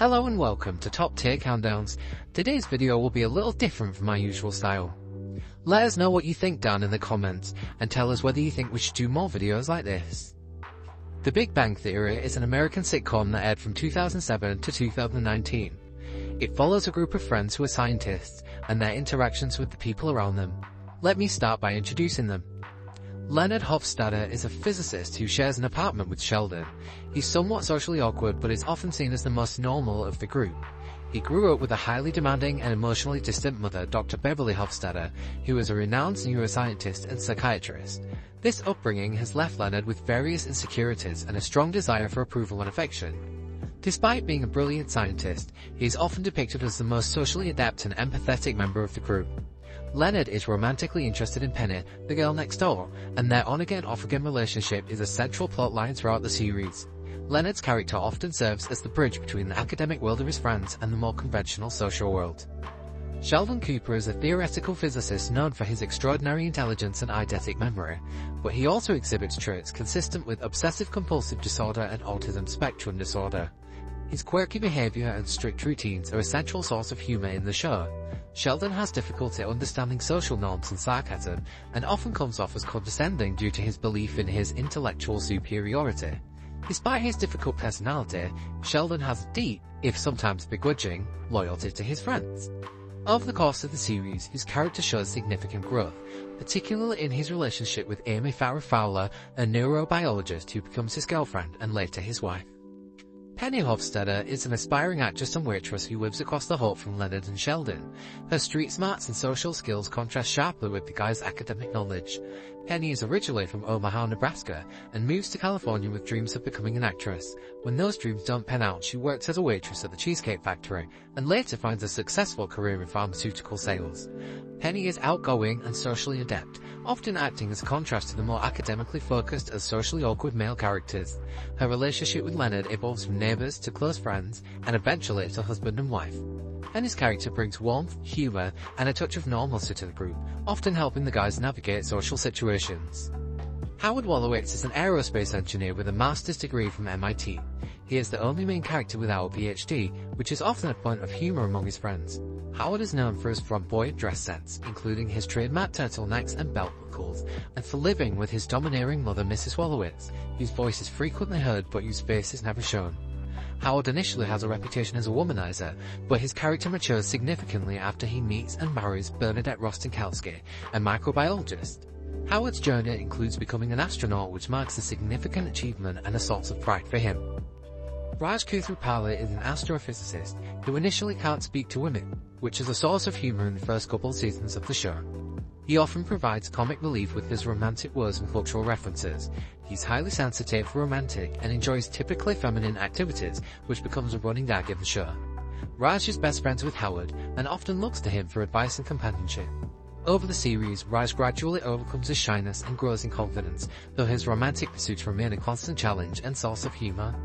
Hello and welcome to Top Tier Countdowns. Today's video will be a little different from my usual style. Let us know what you think down in the comments and tell us whether you think we should do more videos like this. The Big Bang Theory is an American sitcom that aired from 2007 to 2019. It follows a group of friends who are scientists and their interactions with the people around them. Let me start by introducing them. Leonard Hofstadter is a physicist who shares an apartment with Sheldon. He's somewhat socially awkward but is often seen as the most normal of the group. He grew up with a highly demanding and emotionally distant mother, Dr. Beverly Hofstadter, who is a renowned neuroscientist and psychiatrist. This upbringing has left Leonard with various insecurities and a strong desire for approval and affection. Despite being a brilliant scientist, he is often depicted as the most socially adept and empathetic member of the group. Leonard is romantically interested in Penny, the girl next door, and their on-again off-again relationship is a central plotline throughout the series. Leonard's character often serves as the bridge between the academic world of his friends and the more conventional social world. Sheldon Cooper is a theoretical physicist known for his extraordinary intelligence and eidetic memory, but he also exhibits traits consistent with obsessive-compulsive disorder and autism spectrum disorder. His quirky behavior and strict routines are a central source of humor in the show. Sheldon has difficulty understanding social norms and sarcasm, and often comes off as condescending due to his belief in his intellectual superiority. Despite his difficult personality, Sheldon has deep, if sometimes begrudging, loyalty to his friends. Over the course of the series, his character shows significant growth, particularly in his relationship with Amy Farrah Fowler, a neurobiologist who becomes his girlfriend and later his wife. Penny Hofstadter is an aspiring actress and waitress who lives across the hall from Leonard and Sheldon. Her street smarts and social skills contrast sharply with the guy's academic knowledge. Penny is originally from Omaha, Nebraska, and moves to California with dreams of becoming an actress. When those dreams don't pan out, she works as a waitress at the Cheesecake Factory, and later finds a successful career in pharmaceutical sales. Penny is outgoing and socially adept, often acting as a contrast to the more academically focused and socially awkward male characters. Her relationship with Leonard evolves from neighbors to close friends, and eventually to husband and wife. Penny's character brings warmth, humor, and a touch of normalcy to the group, often helping the guys navigate social situations. Howard Wolowitz is an aerospace engineer with a master's degree from MIT. He is the only main character without a PhD, which is often a point of humor among his friends. Howard is known for his flamboyant dress sense, including his trademark turtlenecks and belt buckles, and for living with his domineering mother, Mrs. Wolowitz, whose voice is frequently heard but whose face is never shown. Howard initially has a reputation as a womanizer, but his character matures significantly after he meets and marries Bernadette Rostenkowski, a microbiologist. Howard's journey includes becoming an astronaut, which marks a significant achievement and a source of pride for him. Raj Kuthrupali is an astrophysicist who initially can't speak to women, which is a source of humor in the first couple seasons of the show. He often provides comic relief with his romantic words and cultural references. He's highly sensitive, romantic, and enjoys typically feminine activities, which becomes a running gag in the show. Raj is best friends with Howard, and often looks to him for advice and companionship. Over the series, Raj gradually overcomes his shyness and grows in confidence, though his romantic pursuits remain a constant challenge and source of humor.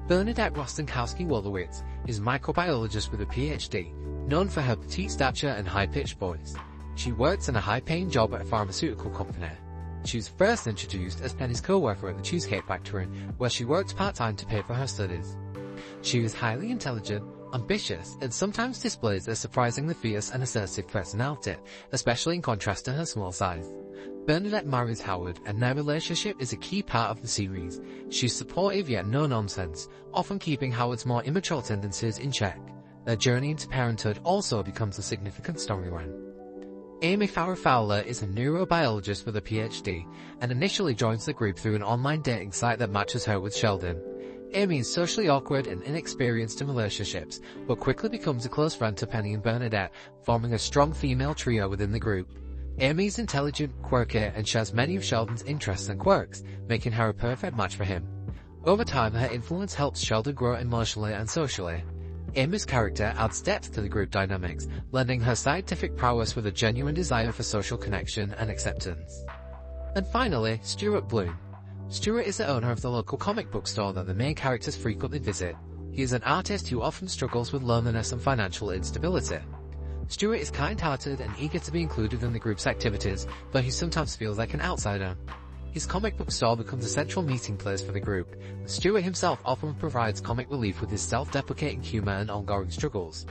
Bernadette Rostenkowski-Wolowitz is a microbiologist with a PhD, known for her petite stature and high-pitched voice. She works in a high-paying job at a pharmaceutical company. She was first introduced as Penny's co-worker at the Cheesecake Factory, where she worked part-time to pay for her studies. She is highly intelligent, ambitious, and sometimes displays a surprisingly fierce and assertive personality, especially in contrast to her small size. Bernadette marries Howard, and their relationship is a key part of the series. She's supportive yet no-nonsense, often keeping Howard's more immature tendencies in check. Their journey into parenthood also becomes a significant storyline. Amy Farrah Fowler is a neurobiologist with a PhD, and initially joins the group through an online dating site that matches her with Sheldon. Amy is socially awkward and inexperienced in relationships, but quickly becomes a close friend to Penny and Bernadette, forming a strong female trio within the group. Amy is intelligent, quirky, and shares many of Sheldon's interests and quirks, making her a perfect match for him. Over time, her influence helps Sheldon grow emotionally and socially. Amy's character adds depth to the group dynamics, lending her scientific prowess with a genuine desire for social connection and acceptance. And finally, Stuart Bloom. Stuart is the owner of the local comic book store that the main characters frequently visit. He is an artist who often struggles with loneliness and financial instability. Stuart is kind-hearted and eager to be included in the group's activities, though he sometimes feels like an outsider. His comic book store becomes a central meeting place for the group, and Stuart himself often provides comic relief with his self-deprecating humor and ongoing struggles.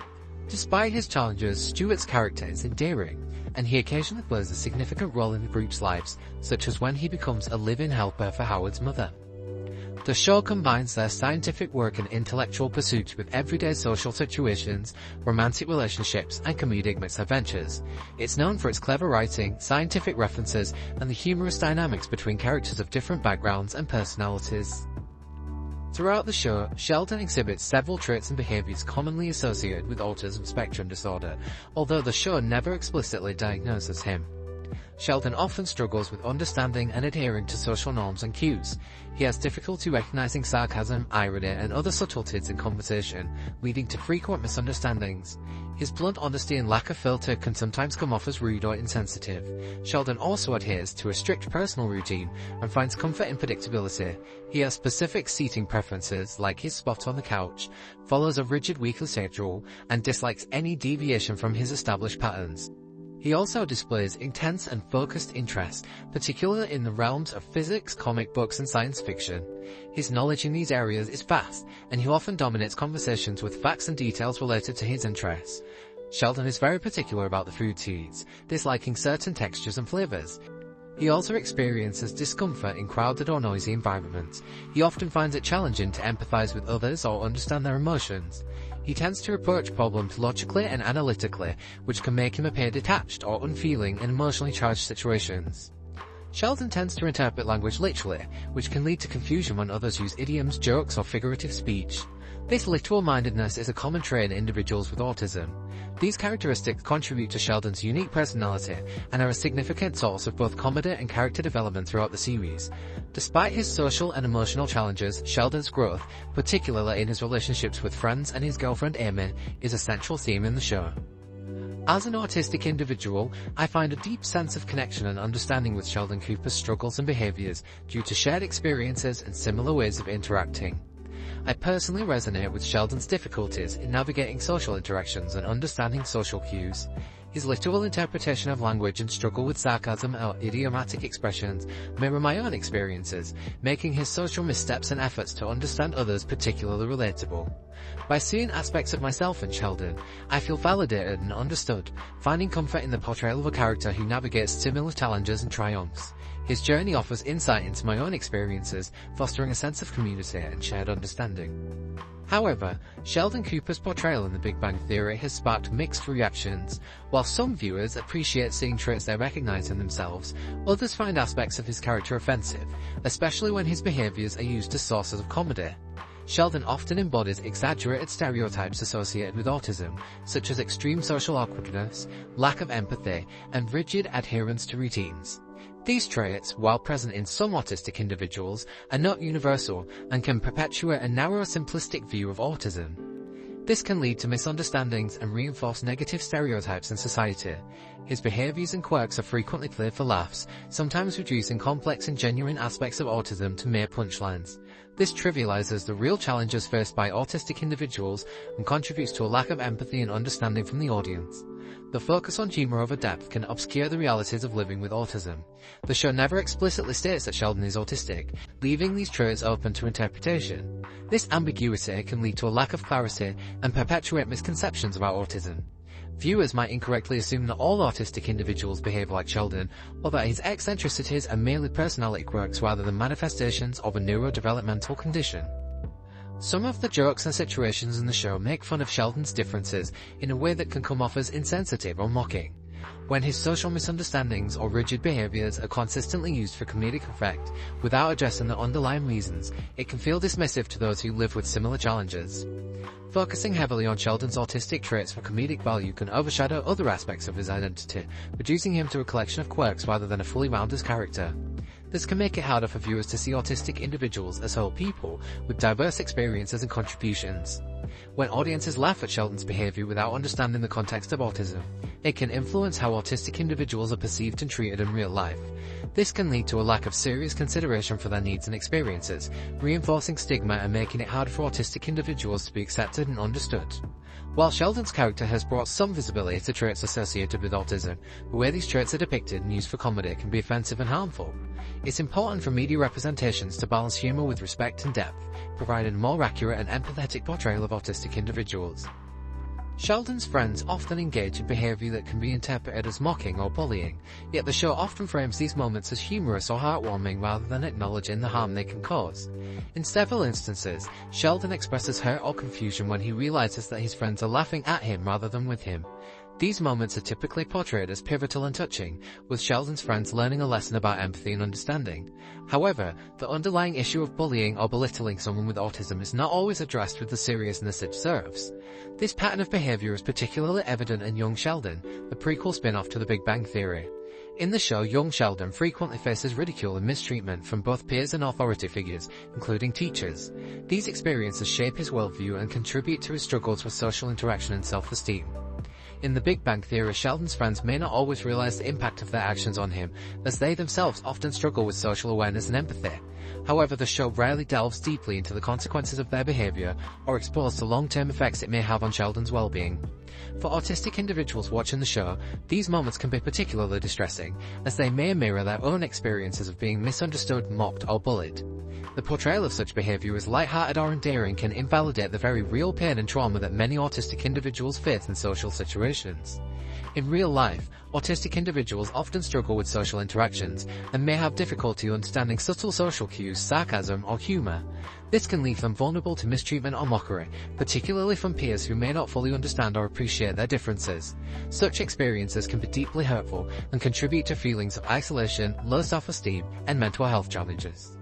Despite his challenges, Stuart's character is endearing, and he occasionally plays a significant role in the group's lives, such as when he becomes a live-in helper for Howard's mother. The show combines their scientific work and intellectual pursuits with everyday social situations, romantic relationships, and comedic misadventures. It's known for its clever writing, scientific references, and the humorous dynamics between characters of different backgrounds and personalities. Throughout the show, Sheldon exhibits several traits and behaviors commonly associated with autism spectrum disorder, although the show never explicitly diagnoses him. Sheldon often struggles with understanding and adhering to social norms and cues. He has difficulty recognizing sarcasm, irony, and other subtleties in conversation, leading to frequent misunderstandings. His blunt honesty and lack of filter can sometimes come off as rude or insensitive. Sheldon also adheres to a strict personal routine and finds comfort in predictability. He has specific seating preferences, like his spot on the couch, follows a rigid weekly schedule, and dislikes any deviation from his established patterns. He also displays intense and focused interest, particularly in the realms of physics, comic books, and science fiction. His knowledge in these areas is vast, and he often dominates conversations with facts and details related to his interests. Sheldon is very particular about the foods he eats, disliking certain textures and flavors. He also experiences discomfort in crowded or noisy environments. He often finds it challenging to empathize with others or understand their emotions. He tends to approach problems logically and analytically, which can make him appear detached or unfeeling in emotionally charged situations. Sheldon tends to interpret language literally, which can lead to confusion when others use idioms, jokes, or figurative speech. This literal-mindedness is a common trait in individuals with autism. These characteristics contribute to Sheldon's unique personality and are a significant source of both comedy and character development throughout the series. Despite his social and emotional challenges, Sheldon's growth, particularly in his relationships with friends and his girlfriend Amy, is a central theme in the show. As an autistic individual, I find a deep sense of connection and understanding with Sheldon Cooper's struggles and behaviors due to shared experiences and similar ways of interacting. I personally resonate with Sheldon's difficulties in navigating social interactions and understanding social cues. His literal interpretation of language and struggle with sarcasm or idiomatic expressions mirror my own experiences, making his social missteps and efforts to understand others particularly relatable. By seeing aspects of myself in Sheldon, I feel validated and understood, finding comfort in the portrayal of a character who navigates similar challenges and triumphs. His journey offers insight into my own experiences, fostering a sense of community and shared understanding. However, Sheldon Cooper's portrayal in The Big Bang Theory has sparked mixed reactions. While some viewers appreciate seeing traits they recognize in themselves, others find aspects of his character offensive, especially when his behaviors are used as sources of comedy. Sheldon often embodies exaggerated stereotypes associated with autism, such as extreme social awkwardness, lack of empathy, and rigid adherence to routines. These traits, while present in some autistic individuals, are not universal and can perpetuate a narrow, simplistic view of autism. This can lead to misunderstandings and reinforce negative stereotypes in society. His behaviors and quirks are frequently played for laughs, sometimes reducing complex and genuine aspects of autism to mere punchlines. This trivializes the real challenges faced by autistic individuals and contributes to a lack of empathy and understanding from the audience. The focus on humor over depth can obscure the realities of living with autism. The show never explicitly states that Sheldon is autistic, leaving these traits open to interpretation. This ambiguity can lead to a lack of clarity and perpetuate misconceptions about autism. Viewers might incorrectly assume that all autistic individuals behave like Sheldon, or that his eccentricities are merely personality quirks rather than manifestations of a neurodevelopmental condition. Some of the jokes and situations in the show make fun of Sheldon's differences in a way that can come off as insensitive or mocking. When his social misunderstandings or rigid behaviors are consistently used for comedic effect without addressing the underlying reasons, it can feel dismissive to those who live with similar challenges. Focusing heavily on Sheldon's autistic traits for comedic value can overshadow other aspects of his identity, reducing him to a collection of quirks rather than a fully rounded character. This can make it harder for viewers to see autistic individuals as whole people with diverse experiences and contributions. When audiences laugh at Sheldon's behavior without understanding the context of autism, it can influence how autistic individuals are perceived and treated in real life. This can lead to a lack of serious consideration for their needs and experiences, reinforcing stigma and making it hard for autistic individuals to be accepted and understood. While Sheldon's character has brought some visibility to traits associated with autism, the way these traits are depicted and used for comedy can be offensive and harmful. It's important for media representations to balance humor with respect and depth, providing a more accurate and empathetic portrayal of autistic individuals. Sheldon's friends often engage in behavior that can be interpreted as mocking or bullying, yet the show often frames these moments as humorous or heartwarming rather than acknowledging the harm they can cause. In several instances, Sheldon expresses hurt or confusion when he realizes that his friends are laughing at him rather than with him. These moments are typically portrayed as pivotal and touching, with Sheldon's friends learning a lesson about empathy and understanding. However, the underlying issue of bullying or belittling someone with autism is not always addressed with the seriousness it deserves. This pattern of behavior is particularly evident in Young Sheldon, the prequel spin-off to The Big Bang Theory. In the show, young Sheldon frequently faces ridicule and mistreatment from both peers and authority figures, including teachers. These experiences shape his worldview and contribute to his struggles with social interaction and self-esteem. In The Big Bang Theory, Sheldon's friends may not always realize the impact of their actions on him, as they themselves often struggle with social awareness and empathy. However, the show rarely delves deeply into the consequences of their behavior or explores the long-term effects it may have on Sheldon's well-being. For autistic individuals watching the show, these moments can be particularly distressing, as they may mirror their own experiences of being misunderstood, mocked, or bullied. The portrayal of such behavior as lighthearted or endearing can invalidate the very real pain and trauma that many autistic individuals face in social situations. In real life, autistic individuals often struggle with social interactions and may have difficulty understanding subtle social cues, sarcasm, or humor. This can leave them vulnerable to mistreatment or mockery, particularly from peers who may not fully understand or appreciate their differences. Such experiences can be deeply hurtful and contribute to feelings of isolation, low self-esteem, and mental health challenges.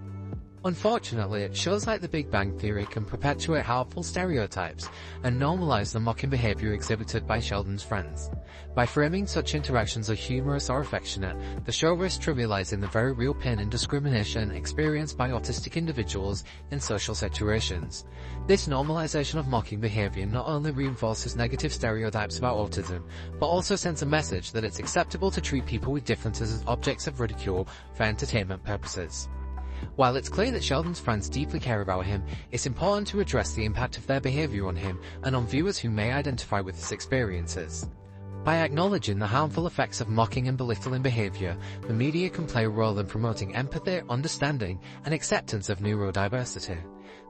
Unfortunately, shows like The Big Bang Theory can perpetuate harmful stereotypes and normalize the mocking behavior exhibited by Sheldon's friends. By framing such interactions as humorous or affectionate, the show risks trivializing the very real pain and discrimination experienced by autistic individuals in social situations. This normalization of mocking behavior not only reinforces negative stereotypes about autism, but also sends a message that it's acceptable to treat people with differences as objects of ridicule for entertainment purposes. While it's clear that Sheldon's friends deeply care about him, it's important to address the impact of their behavior on him and on viewers who may identify with his experiences. By acknowledging the harmful effects of mocking and belittling behavior, the media can play a role in promoting empathy, understanding, and acceptance of neurodiversity.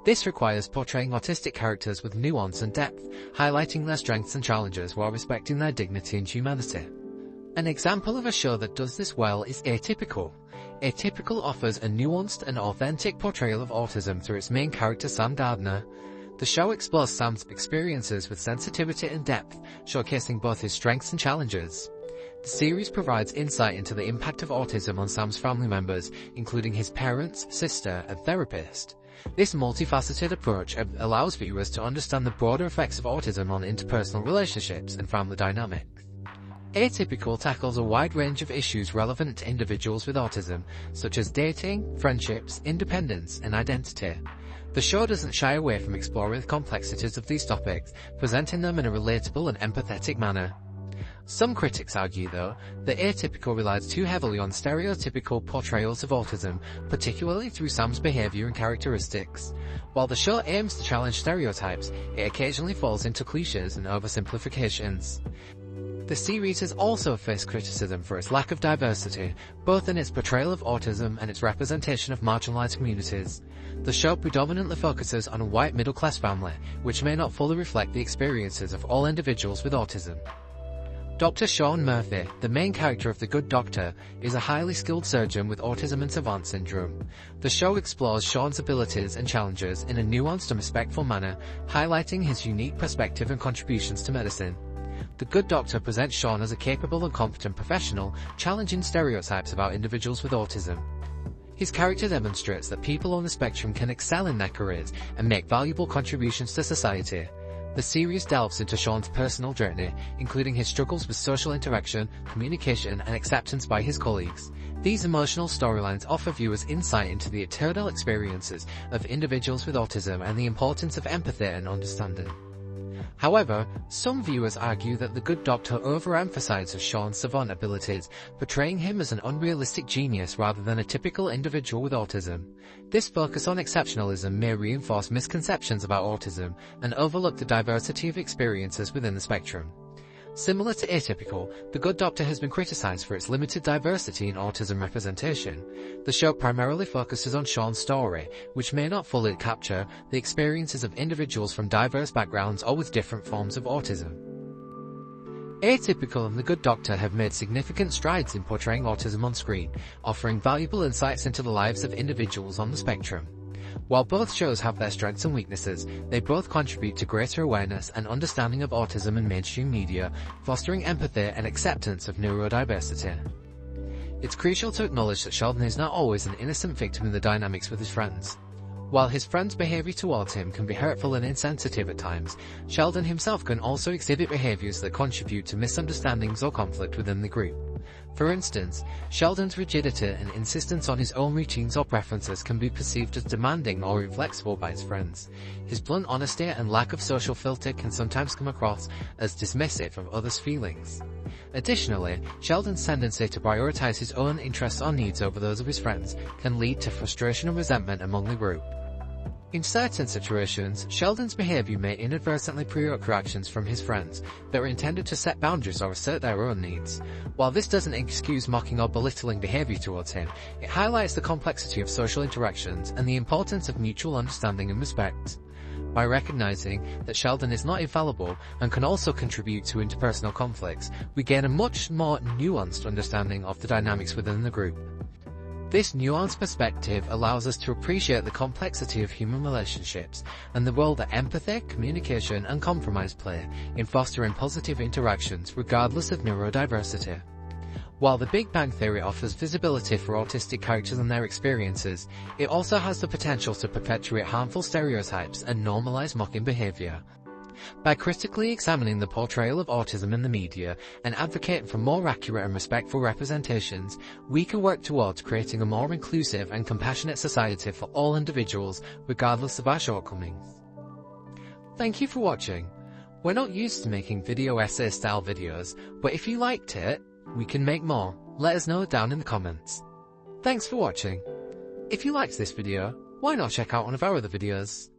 This requires portraying autistic characters with nuance and depth, highlighting their strengths and challenges while respecting their dignity and humanity. An example of a show that does this well is Atypical. Atypical offers a nuanced and authentic portrayal of autism through its main character Sam Gardner. The show explores Sam's experiences with sensitivity and depth, showcasing both his strengths and challenges. The series provides insight into the impact of autism on Sam's family members, including his parents, sister, and therapist. This multifaceted approach allows viewers to understand the broader effects of autism on interpersonal relationships and family dynamics. Atypical tackles a wide range of issues relevant to individuals with autism, such as dating, friendships, independence, and identity. The show doesn't shy away from exploring the complexities of these topics, presenting them in a relatable and empathetic manner. Some critics argue, though, that Atypical relies too heavily on stereotypical portrayals of autism, particularly through Sam's behavior and characteristics. While the show aims to challenge stereotypes, it occasionally falls into cliches and oversimplifications. The series has also faced criticism for its lack of diversity, both in its portrayal of autism and its representation of marginalized communities. The show predominantly focuses on a white middle-class family, which may not fully reflect the experiences of all individuals with autism. Dr. Sean Murphy, the main character of The Good Doctor, is a highly skilled surgeon with autism and savant syndrome. The show explores Sean's abilities and challenges in a nuanced and respectful manner, highlighting his unique perspective and contributions to medicine. The Good Doctor presents Sean as a capable and competent professional, challenging stereotypes about individuals with autism. His character demonstrates that people on the spectrum can excel in their careers and make valuable contributions to society. The series delves into Sean's personal journey, including his struggles with social interaction, communication, and acceptance by his colleagues. These emotional storylines offer viewers insight into the eternal experiences of individuals with autism and the importance of empathy and understanding. However, some viewers argue that The Good Doctor overemphasizes Sean's savant abilities, portraying him as an unrealistic genius rather than a typical individual with autism. This focus on exceptionalism may reinforce misconceptions about autism and overlook the diversity of experiences within the spectrum. Similar to Atypical, The Good Doctor has been criticized for its limited diversity in autism representation. The show primarily focuses on Sean's story, which may not fully capture the experiences of individuals from diverse backgrounds or with different forms of autism. Atypical and The Good Doctor have made significant strides in portraying autism on screen, offering valuable insights into the lives of individuals on the spectrum. While both shows have their strengths and weaknesses, they both contribute to greater awareness and understanding of autism in mainstream media, fostering empathy and acceptance of neurodiversity. It's crucial to acknowledge that Sheldon is not always an innocent victim in the dynamics with his friends. While his friends' behavior towards him can be hurtful and insensitive at times, Sheldon himself can also exhibit behaviors that contribute to misunderstandings or conflict within the group. For instance, Sheldon's rigidity and insistence on his own routines or preferences can be perceived as demanding or inflexible by his friends. His blunt honesty and lack of social filter can sometimes come across as dismissive of others' feelings. Additionally, Sheldon's tendency to prioritize his own interests or needs over those of his friends can lead to frustration and resentment among the group. In certain situations, Sheldon's behavior may inadvertently provoke reactions from his friends that are intended to set boundaries or assert their own needs. While this doesn't excuse mocking or belittling behavior towards him, it highlights the complexity of social interactions and the importance of mutual understanding and respect. By recognizing that Sheldon is not infallible and can also contribute to interpersonal conflicts, we gain a much more nuanced understanding of the dynamics within the group. This nuanced perspective allows us to appreciate the complexity of human relationships and the role that empathy, communication, and compromise play in fostering positive interactions regardless of neurodiversity. While The Big Bang Theory offers visibility for autistic characters and their experiences, it also has the potential to perpetuate harmful stereotypes and normalize mocking behavior. By critically examining the portrayal of autism in the media and advocating for more accurate and respectful representations, we can work towards creating a more inclusive and compassionate society for all individuals, regardless of our shortcomings. Thank you for watching. We're not used to making video essay style videos, but if you liked it, we can make more. Let us know down in the comments. Thanks for watching. If you liked this video, why not check out one of our other videos?